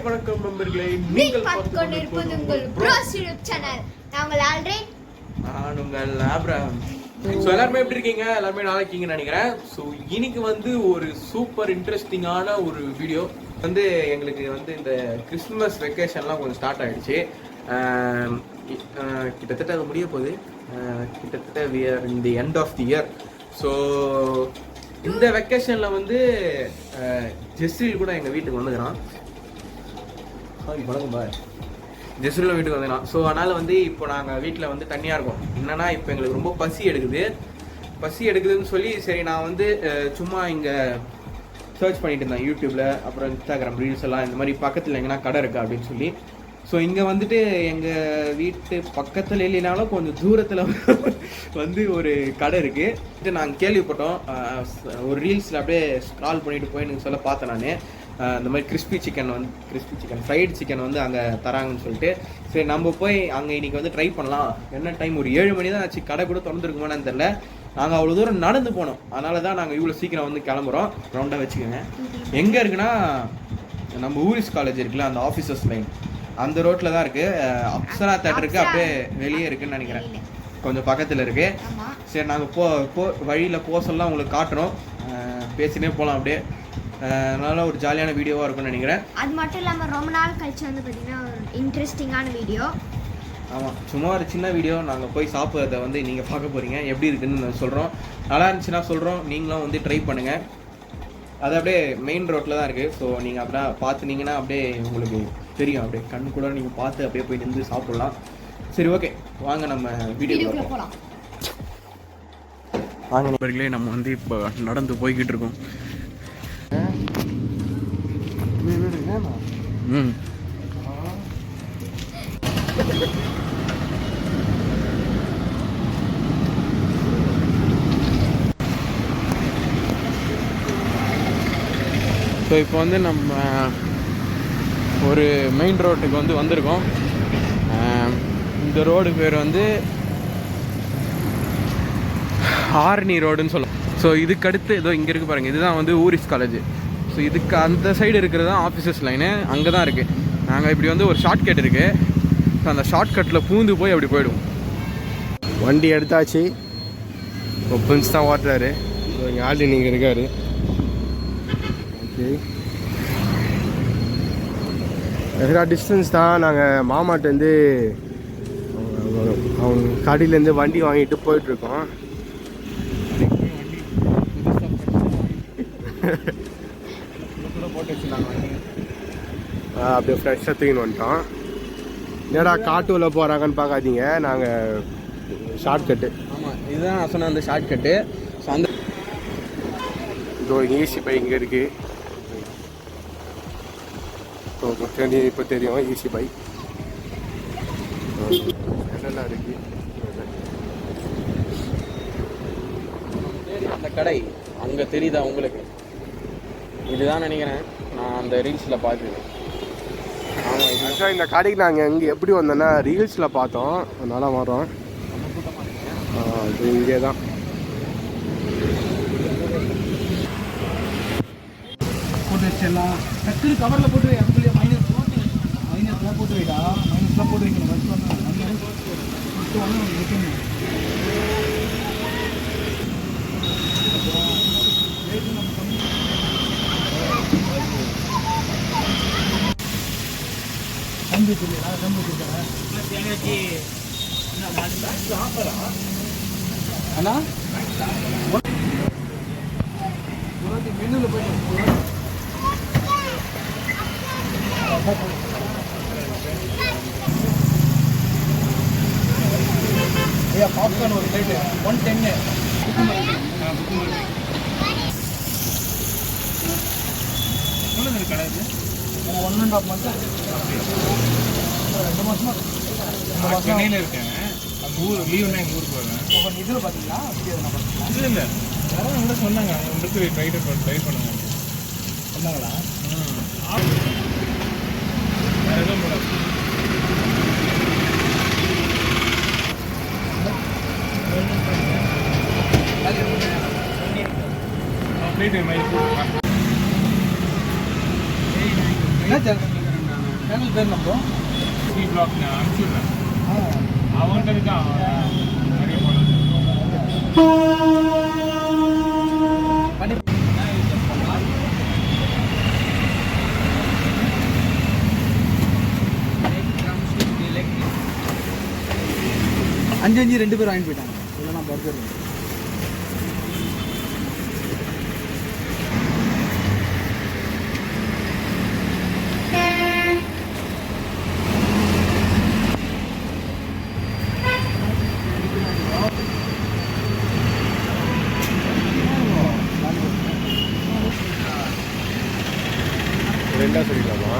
வணக்கம் நண்பர்களே, நீங்கள் பார்த்துக் கொண்டிருப்பது உங்கள் ப்ரோஸ் யூடியூப் சேனல். நாங்கள் ஆல்ரெடி நான் உங்கள் ஆப்ரஹாம். ஸோ எல்லாருமே எப்படி இருக்கீங்க? எல்லாருமே நல்லா இருக்கீங்கன்னு நினைக்கிறேன். ஸோ இன்னைக்கு வந்து ஒரு சூப்பர் இன்ட்ரெஸ்டிங்கான ஒரு வீடியோ வந்து எங்களுக்கு வந்து இந்த கிறிஸ்துமஸ் வெக்கேஷன்லாம் கொஞ்சம் ஸ்டார்ட் ஆகிடுச்சு. கிட்டத்தட்ட அது முடிய போகுது. கிட்டத்தட்ட we are in the end of the year. So இந்த வெக்கேஷனில் வந்து ஜெஸ்ரில் கூட எங்கள் வீட்டுக்கு வந்துக்கிறான். வணக்கம் பாய். ஜெஸ்ரில் வீட்டுக்கு வந்துக்கிறான். ஸோ அதனால் வந்து இப்போ நாங்கள் வீட்டில் வந்து தனியாக இருக்கோம். என்னென்னா இப்போ எங்களுக்கு ரொம்ப பசி எடுக்குதுன்னு சொல்லி சரி நான் வந்து சும்மா இங்கே சர்ச் பண்ணிட்டு இருந்தேன் யூடியூப்பில், அப்புறம் இன்ஸ்டாகிராம் ரீல்ஸ் எல்லாம் இந்த மாதிரி பக்கத்தில் எங்கன்னா கடை இருக்கா அப்படின்னு சொல்லி. ஸோ இங்கே வந்துட்டு எங்கள் வீட்டு பக்கத்தில் இல்லைனாலும் கொஞ்சம் தூரத்தில் வந்து ஒரு கடை இருக்குது. நாங்கள் கேள்விப்பட்டோம், ஒரு ரீல்ஸில் அப்படியே ஸ்க்ரால் பண்ணிட்டு போய் எனக்கு சொல்ல பார்த்தேன். நான் இந்த மாதிரி கிறிஸ்பி சிக்கன் ஃப்ரைட் சிக்கன் வந்து அங்கே தராங்கன்னு சொல்லிட்டு சரி நம்ம போய் அங்கே இன்றைக்கி வந்து ட்ரை பண்ணலாம். என்ன டைம் ஒரு 7 மணி தான் ஆச்சு. கடை கூட திறந்துருக்குமான்னு தெரில. நாங்கள் அவ்வளோ தூரம் நடந்து போனோம். அதனால தான் நாங்கள் இவ்வளோ சீக்கிரம் வந்து கிளம்புறோம். ரவுண்டாக வச்சுக்கோங்க. எங்கே இருக்குன்னா நம்ம ஊரிஸ் காலேஜ் இருக்குல்ல, அந்த ஆஃபீஸர்ஸ் லைன் அந்த ரோட்டில் தான் இருக்குது. அப்சரா தேட்டருக்கு அப்படியே வெளியே இருக்குதுன்னு நினைக்கிறேன். கொஞ்சம் பக்கத்தில் இருக்குது. சரி நாங்கள் வழியில் சொல்லலாம் உங்களுக்கு காட்டுறோம். பேசினே போகலாம் அப்படியே. அதனால ஒரு ஜாலியான வீடியோவாக இருக்கும்னு நினைக்கிறேன். அது மட்டும் இல்லாமல் ரொம்ப நாள் கழிச்சு வந்து பார்த்தீங்கன்னா ஒரு இன்ட்ரெஸ்டிங்கான வீடியோ. ஆமாம், சும்மா ஒரு சின்ன வீடியோ. நாங்கள் போய் சாப்பிட்றத வந்து நீங்கள் பார்க்க போகிறீங்க. எப்படி இருக்குதுன்னு சொல்கிறோம். நல்லா இருந்துச்சுன்னா சொல்கிறோம், நீங்களும் வந்து ட்ரை பண்ணுங்கள். அது அப்படியே மெயின் ரோட்டில் தான் இருக்குது. ஸோ நீங்கள் அப்படியே பார்த்துனீங்கன்னா அப்படியே உங்களுக்கு தெரியும். அப்படியே கண்ணு கூட நீங்கள் பார்த்து அப்படியே போய் நின்று சாப்பிட்லாம். சரி, ஓகே, வாங்க நம்ம வீடியோக்குள்ள போகலாம். வாங்க நண்பர்களே, நம்ம வந்து இப்போ நடந்து போய்கிட்டு இருக்கோம். ஸோ இப்போ வந்து நம்ம ஒரு மெயின் ரோட்டுக்கு வந்து வந்திருக்கோம். இந்த ரோடு பேர் வந்து ஆரணி ரோடுன்னு சொல்லலாம். ஸோ இதுக்கு அடுத்து ஏதோ இங்கே இருக்குது பாருங்கள், இதுதான் வந்து ஊரிஸ் காலேஜ். ஸோ இதுக்கு அந்த சைடு இருக்கிறது தான் ஆஃபீஸர்ஸ் லைனு. அங்கே தான் இருக்குது. நாங்கள் இப்படி வந்து ஒரு ஷார்ட் கட் இருக்குது. ஸோ அந்த ஷார்ட் கட்டில் பூந்து போய் அப்படி போயிடுவோம். வண்டி எடுத்தாச்சு. இப்போ பிரின்ஸ் தான் ஓட்டுறாரு. இங்கே ஆல்ரெடி நீங்கள் இருக்காரு. ஓகே, எதுக்காக டிஸ்டன்ஸ் தான். நாங்கள் மாமாட்டேருந்து அவங்க கடையிலேருந்து வண்டி வாங்கிட்டு போயிட்டுருக்கோம். அப்படியே ஃப்ரெஷ்ஷாக தூக்கின்னு வந்துட்டோம். என்னடா காட்டுவில் போகிறாங்கன்னு பார்க்காதீங்க, நாங்கள் ஷார்ட் கட்டு. ஆமாம், இதுதான் நான் சொன்ன அந்த ஷார்ட் கட்டு. ஸோ அந்த இதோ ஈசி பை இங்கே இருக்குது. இப்போ தெரியும் ஈசி பை என்னெல்லாம் இருக்குது. அந்த கடை அங்கே தெரியுதா உங்களுக்கு? இதுதான் நினைக்கிறேன், நான் அந்த ரீல்ஸில் பார்த்துருக்கேன். ஆமாம், ஆக்சுவலாக இந்த கடைக்கு நாங்கள் இங்கே எப்படி வந்தோன்னா ரீல்ஸில் பார்த்தோம், அதனால வரோம். இது இங்கே தான். போட்டு வச்சிடலாம். டக்குனு கவரில் போட்டு வை. அதுக்குள்ளேயே மைனஸ்லாம் போட்டு வைடா. மைனஸ்லாம் போட்டு வைக்கணும். ஃபஸ்ட்டு வந்து வைக்கணும். கம்பி சொல்லிடா. அண்ணா மெனுவில் போயிட்டு ஐயா பாப்கார்ன் ஒரு பிளேட்டு 110. எவ்வளோ கடை இது? 1.5 month 2 மாதமாக சென்னையில் இருக்கேன். அந்த ஊர் லீவ்னா எங்கள் ஊருக்கு வருவேன். இதில் பார்த்தீங்களா? இல்லை யாரும் கூட சொன்னாங்க, உங்களுக்கு ட்ரை பண்ணுங்க சொன்னாங்களா? வேறு எதுவும் போடாது. பிளேட்டு மாதிரி என்ன சேனல் பேர் நம்ம சி பிளாக் நான் அனுப்பிச்சுடுறேன். அவங்கள்ட்ட இருக்கான் நிறைய பண்ணி 5 2 பேர் வாங்கிட்டு போயிட்டாங்க. இல்லைனா பர்கர் ரெண்டா சொல்லிக்கலாமா?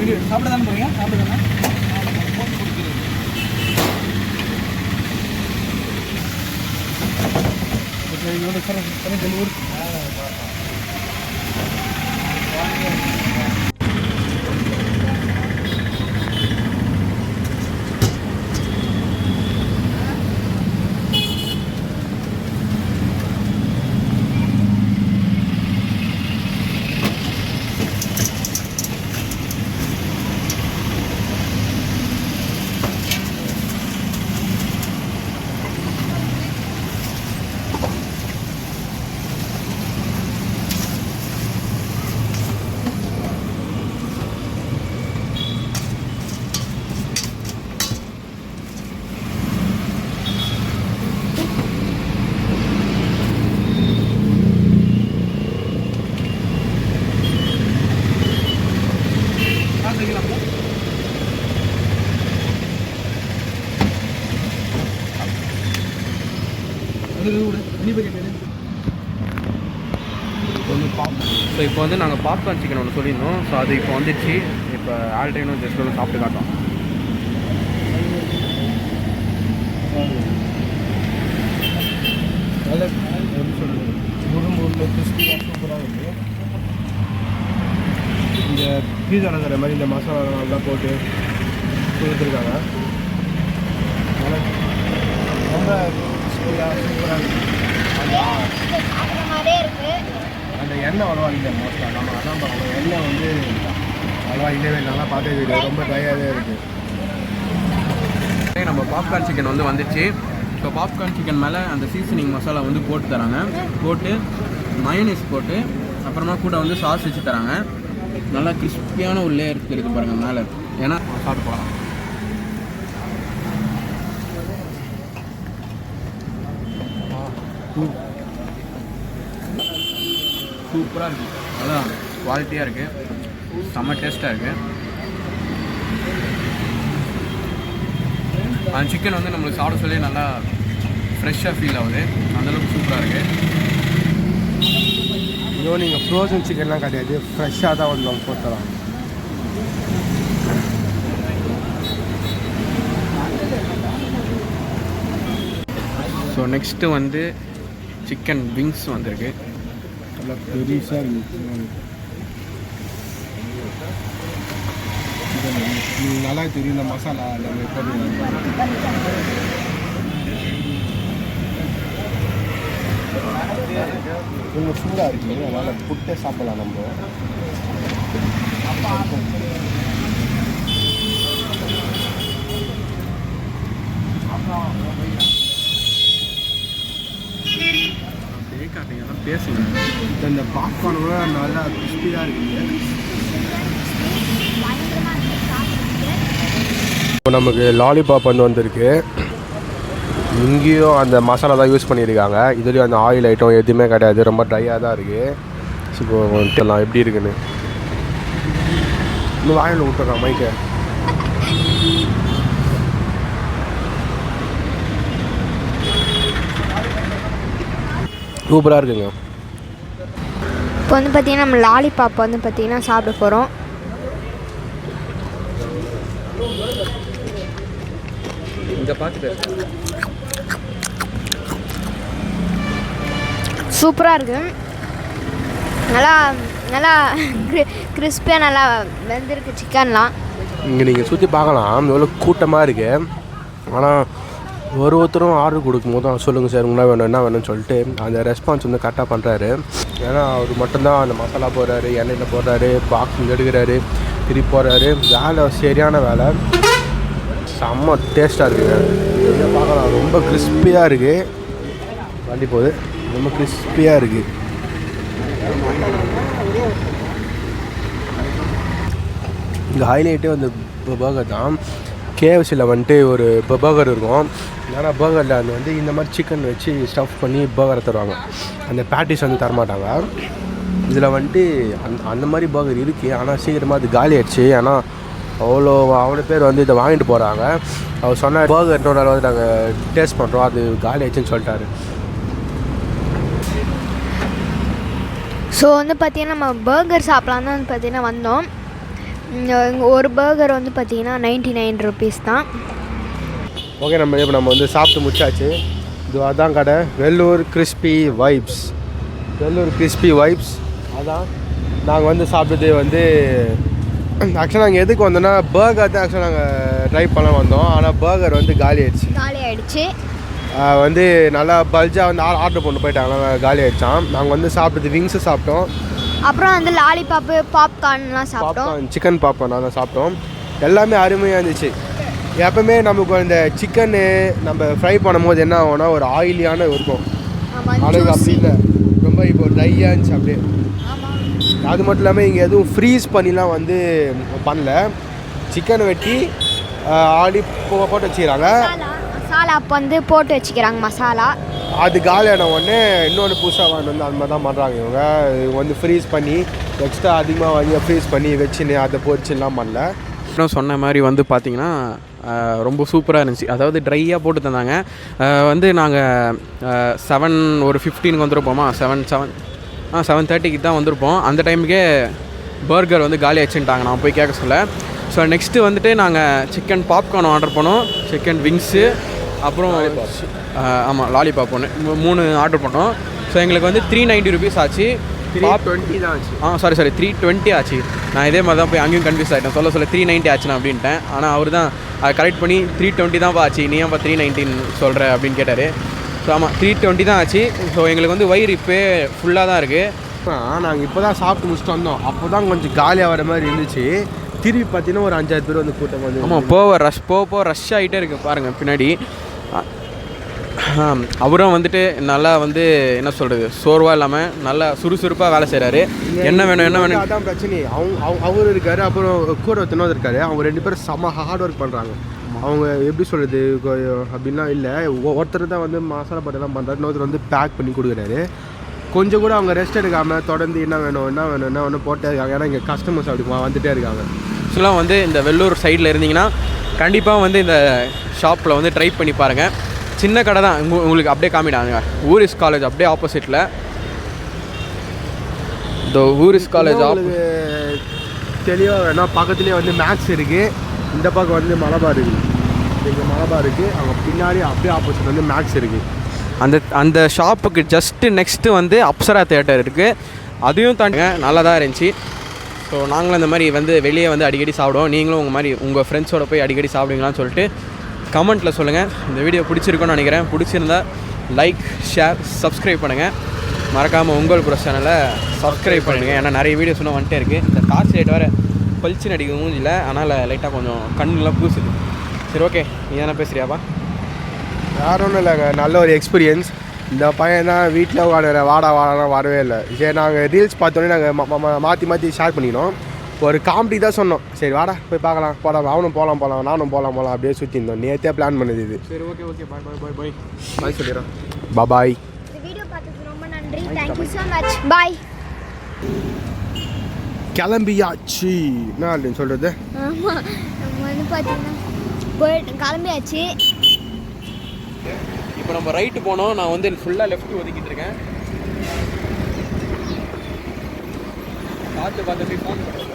வீடியோ சாப்பிட தானே போறீங்க? சாப்பிட தானே ஸோ இப்போ வந்து நாங்கள் பாப்கார்ன் சிக்கன் ஒன்று சொல்லியிருந்தோம். ஸோ அது இப்போ வந்துடுச்சு. இப்போ ஆல்ரெடினும் ஜஸ்ட் ஒன்று சாப்பிட்டு காட்டோம். நல்ல எப்படி சொல்கிறது, உரும்பு கிறிஸ்பியாக சூப்பராக இருக்குது. இந்த பீஸா தர மாதிரி இந்த மசாலாலாம் போட்டு கொடுத்துருக்காங்க. ரொம்ப கிறிஸ்பியாக சூப்பராக இருக்குது. அந்த எண்ணெய் அவ்வளோவா இல்லை மோஸ்ட்டாக. நம்ம அதான் பார்க்கணும், எண்ணெய் வந்து அவ்வளோவா இல்லவே நல்லா பார்த்தே இல்லை, ரொம்ப ட்ரையாகவே இருக்குது. நம்ம பாப்கார்ன் சிக்கன் வந்து வந்துச்சு. ஸோ பாப்கார்ன் சிக்கன் மேலே அந்த சீசனிங் மசாலா வந்து போட்டு தராங்க. போட்டு மயோனைஸ் போட்டு அப்புறமா கூட வந்து சாஸ் வச்சு தராங்க. நல்லா கிறிஸ்பியான ஒரு லேயர் இருக்குது பாருங்கள் மேலே. ஏன்னா சாப்பிட்டு போகலாம். சூப்பராக இருக்குது. அதான் குவாலிட்டியாக இருக்குது, செம்ம டேஸ்ட்டாக இருக்குது. அந்த சிக்கன் வந்து நம்மளுக்கு சாப்பிட சொல்லி நல்லா ஃப்ரெஷ்ஷாக ஃபீல் ஆகுது. அந்தளவுக்கு சூப்பராக இருக்குது. இன்னும் நீங்கள் ஃப்ரோசன் சிக்கன்லாம் கிடையாது, ஃப்ரெஷ்ஷாக தான் வந்து நம்ம போட்டுலாம். ஸோ நெக்ஸ்ட்டு வந்து சிக்கன் விங்ஸ் வந்திருக்கு. நல்லா பெருசாக இருக்குது. நல்லா தெரியும் இந்த மசாலா எல்லாமே போட்டு. கொஞ்சம் சூடாக இருக்குது, அதனால் புட்டே சாப்பிடலாம் நம்ம. பேசுங்க. இந்த பாப்கார்ன் கூட நல்லா கிறிஸ்பியாக இருக்குது. இப்போ நமக்கு லாலிபாப் வந்து வந்திருக்கு. இங்கேயும் அந்த மசாலா தான் யூஸ் பண்ணியிருக்காங்க. இதுலேயும் அந்த ஆயில் ஐட்டம் எதுவுமே கிடையாது, ரொம்ப ட்ரையாக தான் இருக்குது. ஸோ இப்போ எப்படி இருக்குன்னு இன்னும் வாயில் விட்டுருக்கான் மைக்கை. சூப்பராக இருக்குங்க. இப்போ வந்து பார்த்தீங்கன்னா நம்ம லாலிபாப் வந்து பார்த்தீங்கன்னா சாப்பிட போகிறோம். இங்கே பார்த்துட்டு சூப்பராக இருக்குது. நல்லா நல்லா கிறிஸ்பியாக நல்லா வெந்திருக்கு சிக்கன்லாம். இங்கே நீங்கள் சுற்றி பார்க்கலாம் எவ்வளோ கூட்டமாக இருக்குது. ஆனால் ஒருத்தரும் ஆர்டர் கொடுக்கும்போது சொல்லுங்கள் சார் என்ன வேணும் என்ன வேணும்னு சொல்லிட்டு அந்த ரெஸ்பான்ஸ் வந்து கரெக்டாக பண்ணுறாரு. ஏன்னா அவர் மட்டும்தான் அந்த மசாலா போடுறாரு, எண்ணெயில் போடுறாரு, பாக்ஸிங் எடுக்கிறாரு, திருப்பி போடுறாரு. வேலை சரியான வேலை, செம்ம டேஸ்ட்டாக இருக்குங்க. இதை பார்க்கலாம், ரொம்ப கிறிஸ்பியாக இருக்குது. வண்டி போகுது, ரொம்ப கிறிஸ்பியாக இருக்குது. இங்கே ஹைலைட்டே வந்து பர்கர் தான். கேஎஃப்சியில் வந்துட்டு ஒரு பர்கர் இருக்கும். ஏன்னா பர்கரில் அது வந்து இந்த மாதிரி சிக்கன் வச்சு ஸ்டஃப் பண்ணி பர்கரை தருவாங்க. அந்த பேட்டிஸ் வந்து தரமாட்டாங்க. இதில் வந்துட்டு அந்த மாதிரி பர்கர் இருக்குது. ஆனால் சீக்கிரமாக அது காலி ஆயிடுச்சு. ஏன்னா அவ்வளோ பேர் வந்து இதை வாங்கிட்டு போகிறாங்க. அவர் சொன்ன பர்கர் இன்னொரு நாள் வந்து நாங்கள் டேஸ்ட் பண்ணுறோம், அது காலி ஆயிடுச்சுன்னு சொல்லிட்டாரு. ஸோ வந்து பார்த்திங்கன்னா நம்ம பர்கர் சாப்பிட்லாம் தான் வந்து பார்த்திங்கன்னா வந்தோம். ஒரு பர்கர் வந்து பார்த்திங்கன்னா 99 rupees தான். ஓகே, நம்ம வந்து சாப்பிட்டு முடிச்சாச்சு. இது அதான் கடை, Vellur crispy vibes. Vellur crispy vibes அதான் நாங்கள் வந்து சாப்பிட்டது. வந்து ஆக்சுவலாக நாங்கள் எதுக்கு வந்தோன்னா பர்கர் தான் ஆக்சுவலாக நாங்கள் ட்ரை பண்ண வந்தோம். ஆனால் பர்கர் வந்து காலி ஆகிடுச்சு. வந்து நல்லா பல்ஜாக வந்து ஆர்டர் பண்ணி போயிட்டாங்க, காலி ஆகிடுச்சான். நாங்கள் வந்து சாப்பிட்டது விங்ஸு சாப்பிட்டோம், அப்புறம் வந்து லாலிபாப்பு, பாப்கார்ன்லாம் சாப்பிட்டோம். சிக்கன் பாப்கார்ன் தான் சாப்பிட்டோம். எல்லாமே அருமையாக இருந்துச்சு. எப்பவுமே நமக்கு இந்த சிக்கனு நம்ம ஃப்ரை பண்ணும்போது என்ன ஆகும்னா ஒரு ஆயிலியான இருக்கும். ஆனால் அப்படி இல்லை, ரொம்ப இப்போ ட்ரையாக இருந்துச்சு அப்படியே. அது மட்டும் இல்லாமல் இங்கே எதுவும் ஃப்ரீஸ் பண்ணிலாம் வந்து பண்ணல. சிக்கனை வெட்டி ஆடி போட்டு வச்சுக்கிறாங்க. மசாலா வந்து போட்டு வச்சுக்கிறாங்க மசாலா. அது காலியான உடனே இன்னொன்று புதுசாக வாங்கிட்டு வந்து அது மாதிரி தான் பண்ணுறாங்க இவங்க. வந்து ஃப்ரீஸ் பண்ணி எக்ஸ்ட்ரா அதிகமாக வாங்கி ஃப்ரீஸ் பண்ணி வச்சுன்னு அதை பொரிச்சுலாம் பண்ணல. இன்னும் சொன்ன மாதிரி வந்து பார்த்திங்கன்னா ரொம்ப சூப்பராக இருந்துச்சு. அதாவது ட்ரையாக போட்டு தந்தாங்க. வந்து நாங்கள் 7:15 வந்துருப்போமா, 7:30 தான் வந்திருப்போம். அந்த டைமுக்கே பர்கர் வந்து காலி ஆச்சுட்டாங்க, நான் போய் கேட்க சொல்ல. ஸோ நெக்ஸ்ட்டு வந்துட்டு நாங்கள் சிக்கன் பாப்கார்ன் ஆர்டர் பண்ணோம், சிக்கன் விங்ஸு, அப்புறம் ஆமாம் லாலிபாப் ஒன்று, 3 ஆர்டர் பண்ணோம். ஸோ எங்களுக்கு வந்து 390 rupees ஆச்சு. 320 தான் ஆச்சு. சாரி 320 ஆச்சு. நான் இதே மாதிரி தான் போய் அங்கேயும் கன்ஃபியூஸ் ஆகிட்டேன். சொல்ல 390 ஆச்சுண்ணா அப்படின்ட்டேன். ஆனால் அவர் தான் அதை கரெக்ட் பண்ணி 320 தான்ப்பா ஆச்சு, நீ ஏன்ப்பா 319 சொல்கிற அப்படின்னு கேட்டார். ஸோ ஆமாம் 320 தான் ஆச்சு. ஸோ எங்களுக்கு வந்து வயிறு இப்போ ஃபுல்லாக தான் இருக்குது. நாங்கள் இப்போ தான் சாப்பிட்டு முடிச்சுட்டு வந்தோம். அப்போ தான் கொஞ்சம் காலியாக வர மாதிரி இருந்துச்சு. திருப்பி பார்த்தீங்கன்னா ஒரு 5-6 பேர் வந்து கூட்டம் வந்து. ஆமாம், போக ரஷ் ஆகிட்டே இருக்குது பாருங்கள் பின்னாடி. அவரும் வந்துட்டு நல்லா வந்து என்ன சொல்கிறது, சோர்வாக இல்லாமல் நல்லா சுறுசுறுப்பாக வேலை செய்கிறாரு. என்ன வேணும் அதான் பிரச்சனை. அவர் இருக்கார், அப்புறம் கூட ஒருத்தனோது இருக்காரு. அவங்க 2 பேரும் செம்ம ஹார்ட் ஒர்க் பண்ணுறாங்க. அவங்க எப்படி சொல்கிறது அப்படின்லாம் இல்லை. ஒருத்தர் தான் வந்து மசாலா பட்டெல்லாம் பண்ணுறாரு, இன்னொருத்தர் வந்து பேக் பண்ணி கொடுக்குறாரு. கொஞ்சம் கூட அவங்க ரெஸ்ட் எடுக்காமல் தொடர்ந்து என்ன வேணும் போட்டே இருக்காங்க. ஏன்னா இங்கே கஸ்டமர்ஸ் அப்படி வந்துகிட்டே இருக்காங்க. ஆக்சுவலாக வந்து இந்த வெள்ளூர் சைடில் இருந்தீங்கன்னா கண்டிப்பாக வந்து இந்த ஷாப்பில் வந்து ட்ரை பண்ணி பாருங்கள். சின்ன கடை தான், உங்களுக்கு அப்படியே காமிடாங்க. ஊரிஸ் காலேஜ் அப்படியே ஆப்போசிட்டில். இந்த ஊரிஸ் காலேஜ் தெளிவாக வேணும். பக்கத்துலேயே வந்து மேக்ஸ் இருக்குது, இந்த பக்கம் வந்து மலபார் இருக்குது. இங்கே மலபார் இருக்குது, அங்கே பின்னாடி அப்படியே ஆப்போசிட் வந்து மேக்ஸ் இருக்குது. அந்த ஷாப்புக்கு ஜஸ்ட்டு நெக்ஸ்ட்டு வந்து அப்சரா தியேட்டர் இருக்குது. அதையும் தாண்டிங்க நல்லா தான் இருந்துச்சு. ஸோ நாங்களும் இந்த மாதிரி வந்து வெளியே வந்து அடிக்கடி சாப்பிடுவோம். நீங்களும் உங்கள் ஃப்ரெண்ட்ஸோடு போய் அடிக்கடி சாப்பிடுவீங்களான்னு சொல்லிட்டு கமெண்ட்டில் சொல்லுங்கள். இந்த வீடியோ பிடிச்சிருக்குன்னு நினைக்கிறேன். பிடிச்சிருந்தா லைக், ஷேர், சப்ஸ்கிரைப் பண்ணுங்கள். மறக்காமல் உங்கள் ப்ரோஸ் சேனலை சப்ஸ்கிரைப் பண்ணுங்கள். ஏன்னா நிறைய வீடியோஸ் இன்னும் வந்துட்டே இருக்குது. இந்த டார்ச் லைட் வேறு பளிச்சுன்னு அடிக்க மூஞ்சில், அதனால் லைட்டாக கொஞ்சம் கண்ணுலாம் பூசுது. சரி, ஓகே, நீ தானே பேசுகிறியாப்பா? வேறு ஒன்றும் இல்லைங்க, நல்ல ஒரு எக்ஸ்பீரியன்ஸ். இந்த பையன் தான் வீட்டில் வாடானா வரவே இல்லை. சரி, நாங்கள் ரீல்ஸ் பார்த்தோன்னே நாங்கள் மாற்றி ஷேர் பண்ணிக்கணும். ஒரு காமெடி தான் சொன்னோம், சரி வாடா போய் பார்க்கலாம், அவனும் போகலாம் நானும் போகலாம் அப்படியே சுற்றி இருந்தோம். நேற்றே பிளான் பண்ணுது இது. சரி, ஓகே, பாய் சொல்லிடுறோம். பாய். இந்த வீடியோ பார்த்ததுக்கு ரொம்ப நன்றி. Thank you so much. பாய். கிளம்பியாச்சு. என்ன அப்படின்னு சொல்கிறது? ஆமாம், நம்ம வந்து பார்த்தீங்கன்னா போயிட்டு கிளம்பியாச்சு. இப்போ நம்ம ரைட்டு போனோம். நான் வந்து ஃபுல்லாக லெஃப்ட் ஒதுக்கிட்டு இருக்கேன். பார்த்து போய் ஃபோன் பண்ணுறேன்.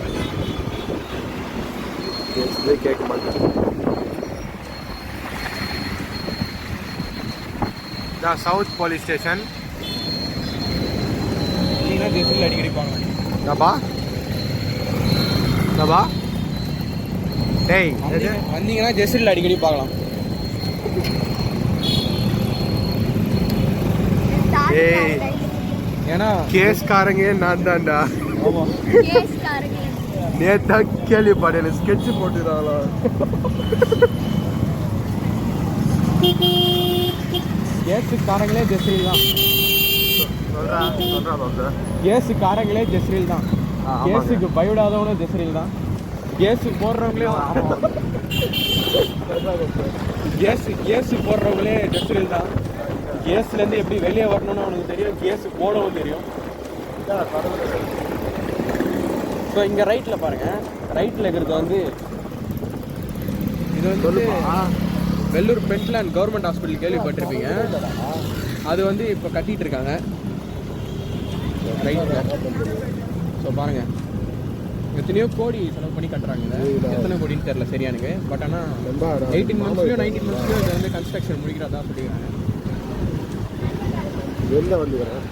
கேட்க மாட்டேன். South police station. வந்தீங்கன்னா ஜெஸ்ரில் அடிக்கடி பார்க்கலாம். என்னப்பா என்னப்பா டேய் வந்தீங்கன்னா ஜெஸ்ரில் அடிக்கடி பார்க்கலாம். ஏய் ஏன்னா கேஸ்காரங்க நான் தான்டா. ஆமாம், நேத்தான் கேள்விப்பட்டேன் ஸ்கெட்ச் போட்டுறாங்களா. கேஸுக்காரங்களே ஜெஸ்ரில் தான். கேஸுக்காரங்களே ஜெஸ்ரில் தான். கேஸுக்கு பயப்படாதவனும் ஜெஸ்ரில் தான். கேஸு போடுறவங்களே கேஸு போடுறவங்களே ஜெஸ்ரில் தான். கேஸ்லேருந்து எப்படி வெளியே வரணும்னு அவனுக்கு தெரியும், கேஸு போடவும் தெரியும். ஸோ இங்கே ரைட்டில் பாருங்கள், ரைட்டில் இருக்கிறது வந்து இது வந்து வெள்ளூர் பென்ட்லேண்ட் கவர்மெண்ட் ஹாஸ்பிட்டல் கேள்விப்பட்டிருப்பீங்க. அது வந்து இப்போ கட்டிகிட்டு இருக்காங்க ரைட்டில். ஸோ பாருங்கள், எத்தனையோ கோடி செலவு பண்ணி கட்டுறாங்க. எத்தனை கோடின்னு தெரில சரியா எனக்கு. பட் ஆனால் 18 monthsலையோ 19 monthsலையோ இதை வந்து கன்ஸ்ட்ரக்ஷன் முடிக்கிறதா சொல்லிக்கிறாங்க. வெளில வந்துக்கிறேன்.